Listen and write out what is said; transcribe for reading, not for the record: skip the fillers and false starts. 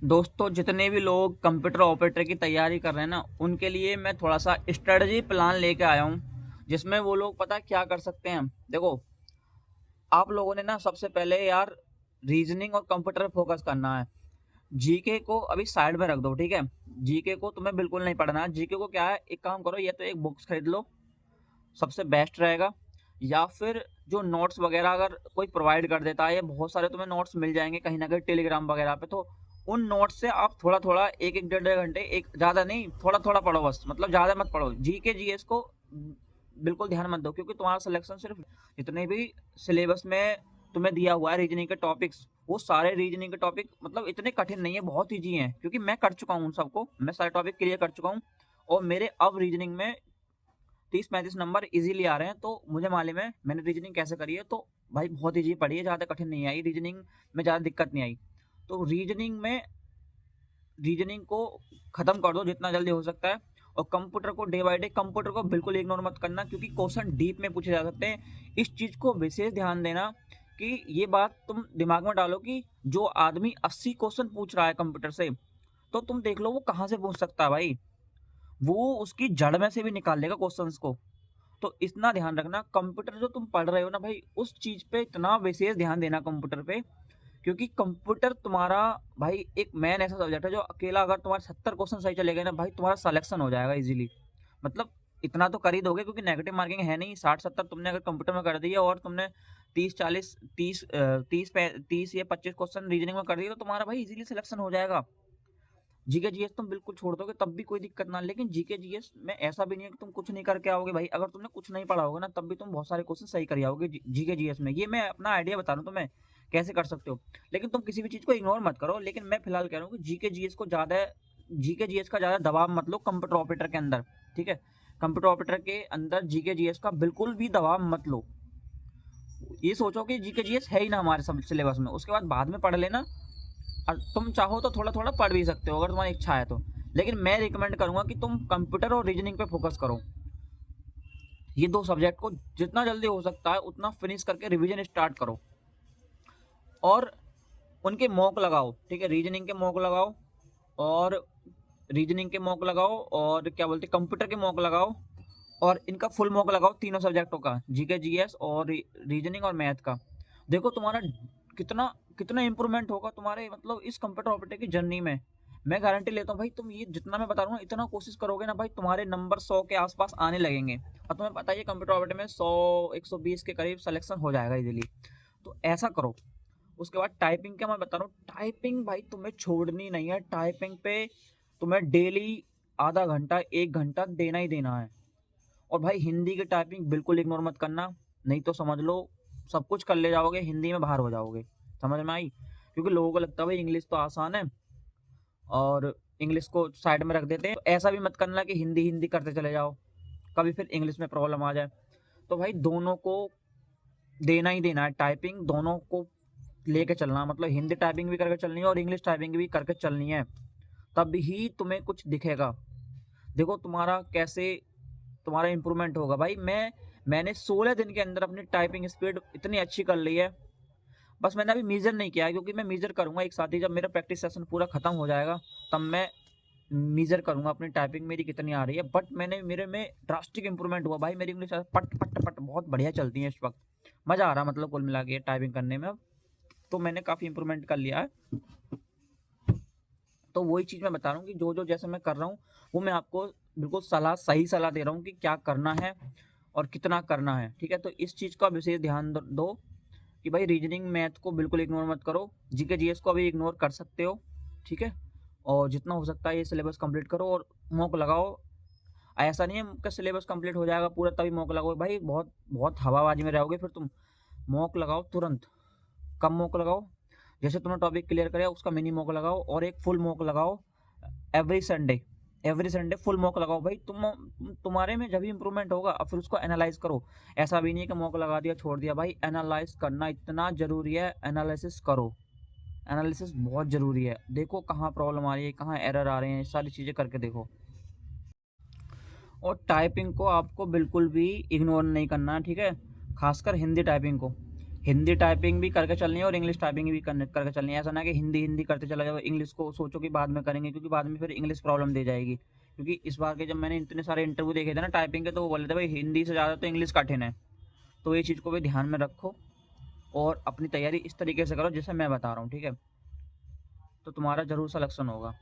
दोस्तों, जितने भी लोग कंप्यूटर ऑपरेटर की तैयारी कर रहे हैं ना, उनके लिए मैं थोड़ा सा स्ट्रेटजी प्लान लेके आया हूँ, जिसमें वो लोग पता है क्या कर सकते हैं। देखो, आप लोगों ने ना सबसे पहले यार रीजनिंग और कंप्यूटर पे फोकस करना है। जीके को अभी साइड में रख दो, ठीक है। जीके को तुम्हें बिल्कुल नहीं पढ़ना है। जीके को क्या है, एक काम करो, या तो एक बुक्स खरीद लो, सबसे बेस्ट रहेगा। या फिर जो नोट्स वगैरह अगर कोई प्रोवाइड कर देता है, या बहुत सारे तुम्हें नोट्स मिल जाएंगे कहीं ना कहीं टेलीग्राम वगैरह पे, तो उन नोट्स से आप थोड़ा थोड़ा एक एक डेढ़ डेढ़ घंटे, एक ज़्यादा नहीं, थोड़ा थोड़ा पढ़ो बस, मतलब ज़्यादा मत पढ़ो। जीके जीएस को बिल्कुल ध्यान मत दो, क्योंकि तुम्हारा सिलेक्शन सिर्फ जितने भी सिलेबस में तुम्हें दिया हुआ है रीजनिंग के टॉपिक्स, वो सारे रीजनिंग के टॉपिक मतलब इतने कठिन नहीं है, बहुत ईजी हैं, क्योंकि मैं कर चुका हूँ उन सबको, मैं सारे टॉपिक क्लियर कर चुका हूँ। और मेरे अब रीजनिंग में 30-35 नंबर इजीली आ रहे हैं, तो मुझे मालूम है मैंने रीजनिंग कैसे करी है। तो भाई बहुत ईजी पढ़ी है, ज़्यादा कठिन नहीं आई रीजनिंग में, ज़्यादा दिक्कत नहीं आई। तो रीजनिंग को ख़त्म कर दो जितना जल्दी हो सकता है। और कंप्यूटर को डे बाय डे, कंप्यूटर को बिल्कुल इग्नोर मत करना, क्योंकि क्वेश्चन डीप में पूछे जा सकते हैं। इस चीज़ को विशेष ध्यान देना कि ये बात तुम दिमाग में डालो कि जो आदमी 80 क्वेश्चन पूछ रहा है कंप्यूटर से, तो तुम देख लो वो कहाँ से पूछ सकता है भाई। वो उसकी जड़ में से भी निकाल लेगा क्वेश्चंस को। तो इतना ध्यान रखना, कंप्यूटर जो तुम पढ़ रहे हो ना भाई, उस चीज़ पे इतना विशेष ध्यान देना कंप्यूटर पे, क्योंकि कंप्यूटर तुम्हारा भाई एक मैन ऐसा सब्जेक्ट है जो अकेला अगर तुम्हारे 70 क्वेश्चन सही चले गए ना भाई, तुम्हारा सिलेक्शन हो जाएगा इजीली। मतलब इतना तो कर ही दोगे, क्योंकि नेगेटिव मार्किंग है नहीं। 60-70 तुमने अगर कंप्यूटर में कर दिया, और तुमने 30-40 30 या 25 क्वेश्चन रीजनिंग में कर दिए, तो तुम्हारा भाई इजीली सिलेक्शन हो जाएगा। जीके जीएस तुम बिल्कुल छोड़ दोगे तब भी कोई दिक्कत ना, लेकिन जीके जीएस में ऐसा भी नहीं है कि तुम कुछ नहीं करके आओगे भाई। अगर तुमने कुछ नहीं पढ़ा होगा ना, तब भी तुम बहुत सारे क्वेश्चन सही कर आओगे जीके जीएस में। ये मैं अपना आइडिया बता रहा हूँ तुम्हें कैसे कर सकते हो। लेकिन तुम किसी भी चीज़ को इग्नोर मत करो। लेकिन मैं फिलहाल कह रहा हूँ कि जीके जीएस का ज़्यादा दबाव मत लो कंप्यूटर ऑपरेटर के अंदर, ठीक है। कंप्यूटर ऑपरेटर के अंदर जीके जीएस का बिल्कुल भी दबाव मत लो। ये सोचो कि जीके जीएस है ही ना हमारे सब सिलेबस में, उसके बाद में पढ़ लेना। और तुम चाहो तो थोड़ा थोड़ा पढ़ भी सकते हो अगर तुम्हारी इच्छा है तो। लेकिन मैं रिकमेंड करूंगा कि तुम कंप्यूटर और रीजनिंग पे फोकस करो। ये दो सब्जेक्ट को जितना जल्दी हो सकता है उतना फिनिश करके रिवीजन स्टार्ट करो। और उनके मॉक लगाओ, ठीक है। रीजनिंग के मॉक लगाओ, और क्या बोलते हैं, कंप्यूटर के मॉक लगाओ, और इनका फुल मॉक लगाओ तीनों सब्जेक्टों का, जीके जीएस और रीजनिंग और मैथ का। देखो तुम्हारा कितना कितना इंप्रूवमेंट होगा तुम्हारे मतलब इस कंप्यूटर ऑपरेटर की जर्नी में। मैं गारंटी लेता हूँ भाई, तुम ये जितना मैं बता रहा हूँ ना, इतना कोशिश करोगे ना भाई, तुम्हारे नंबर 100 के आसपास आने लगेंगे। और तुम्हें पता है कंप्यूटर ऑपरेटर में 100-120 के करीब सिलेक्शन हो जाएगा इजीली। तो ऐसा करो। उसके बाद टाइपिंग का मैं बता रहा हूँ, टाइपिंग भाई तुम्हें छोड़नी नहीं है। टाइपिंग पे तुम्हें डेली आधा घंटा 1 घंटा देना ही देना है। और भाई हिंदी की टाइपिंग बिल्कुल इग्नोर मत करना, नहीं तो समझ लो सब कुछ कर ले जाओगे, हिंदी में बाहर हो जाओगे। समझ में आई? क्योंकि लोगों को लगता है भाई इंग्लिश तो आसान है, और इंग्लिश को साइड में रख देते हैं। तो ऐसा भी मत करना कि हिंदी हिंदी करते चले जाओ, कभी फिर इंग्लिश में प्रॉब्लम आ जाए। तो भाई दोनों को देना ही देना है, टाइपिंग दोनों को लेके चलना, मतलब हिंदी टाइपिंग भी करके चलनी है और इंग्लिश टाइपिंग भी करके चलनी है, तब ही तुम्हें कुछ दिखेगा। देखो तुम्हारा कैसे तुम्हारा इंप्रूवमेंट होगा भाई। मैंने 16 दिन के अंदर अपनी टाइपिंग स्पीड इतनी अच्छी कर ली है। बस मैंने अभी मेजर नहीं किया है, क्योंकि मैं मेजर करूंगा एक साथ ही, जब मेरा प्रैक्टिस सेशन पूरा खत्म हो जाएगा तब मैं मेजर करूंगा अपनी टाइपिंग मेरी कितनी आ रही है। बट मेरे में ड्रास्टिक इंप्रूवमेंट हुआ भाई। मेरी इंग्लिश पट पट पट बहुत बढ़िया चलती है इस वक्त। मजा आ रहा मतलब कुल मिला के टाइपिंग करने में अब। तो मैंने काफी इंप्रूवमेंट कर लिया है। तो वही चीज़ मैं बता रहा हूँ कि जो जो जैसे मैं कर रहा हूँ, वो मैं आपको बिल्कुल सही सलाह दे रहा हूँ कि क्या करना है और कितना करना है, ठीक है। तो इस चीज़ का विशेष ध्यान दो कि भाई रीजनिंग मैथ को बिल्कुल इग्नोर मत करो। जीके जीएस को अभी इग्नोर कर सकते हो, ठीक है। और जितना हो सकता है ये सिलेबस कंप्लीट करो और मॉक लगाओ। ऐसा नहीं है कि सिलेबस कंप्लीट हो जाएगा पूरा तभी मॉक लगाओ भाई, बहुत बहुत हवाबाजी में रहोगे फिर तुम। मॉक लगाओ तुरंत। कम मॉक लगाओ, जैसे तुमने टॉपिक क्लियर करे उसका मिनी मॉक लगाओ, और एक फुल मॉक लगाओ एवरी संडे फुल मॉक लगाओ भाई। तुम्हारे में जब भी इंप्रूवमेंट होगा और फिर उसको एनालाइज करो। ऐसा भी नहीं है कि मॉक लगा दिया छोड़ दिया भाई, एनालाइज करना इतना जरूरी है। एनालिसिस करो, एनालिसिस बहुत जरूरी है। देखो कहाँ प्रॉब्लम आ रही है, कहाँ एरर आ रहे हैं, सारी चीज़ें करके देखो। और टाइपिंग को आपको बिल्कुल भी इग्नोर नहीं करना है, ठीक है। खासकर हिंदी टाइपिंग को, हिंदी टाइपिंग भी करके चलनी है और इंग्लिश टाइपिंग भी करके चलनी है। ऐसा ना कि हिंदी हिंदी करते चला जाओ, इंग्लिश को सोचो कि बाद में करेंगे, क्योंकि बाद में फिर इंग्लिश प्रॉब्लम दे जाएगी। क्योंकि इस बार के जब मैंने इतने सारे इंटरव्यू देखे थे ना टाइपिंग के, तो वो बोले थे भाई हिंदी से ज़्यादा तो इंग्लिश कठिन है। तो ये चीज़ को भी ध्यान में रखो और अपनी तैयारी इस तरीके से करो जैसे मैं बता रहा हूँ, ठीक है? तो तुम्हारा ज़रूर सिलेक्शन होगा।